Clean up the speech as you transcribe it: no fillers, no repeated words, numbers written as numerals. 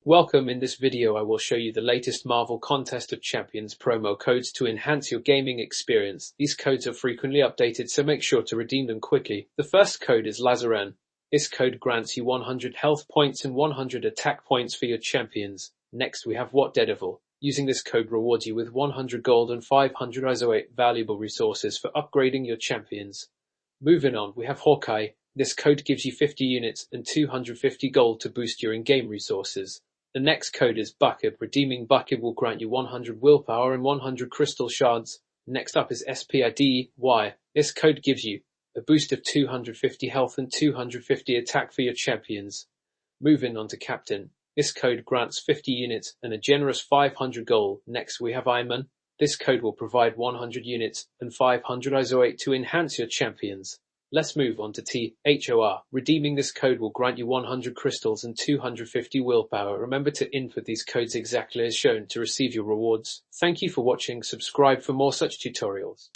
Welcome. In this video I will show you the latest Marvel Contest of Champions promo codes to enhance your gaming experience. These codes are frequently updated, so make sure to redeem them quickly. The first code is Lazaran. This code grants you 100 health points and 100 attack points for your champions. Next we have What Daredevil. Using this code rewards you with 100 gold and 500 ISO8 valuable resources for upgrading your champions. Moving on, we have Hawkeye. This code gives you 50 units and 250 gold to boost your in-game resources. The next code is Bucket. Redeeming Bucket will grant you 100 willpower and 100 crystal shards. Next up is SPIDY. This code gives you a boost of 250 health and 250 attack for your champions. Moving on to Captain. This code grants 50 units and a generous 500 gold. Next we have Iron Man. This code will provide 100 units and 500 ISO8 to enhance your champions. Let's move on to THOR. Redeeming this code will grant you 100 crystals and 250 willpower. Remember to input these codes exactly as shown to receive your rewards. Thank you for watching. Subscribe for more such tutorials.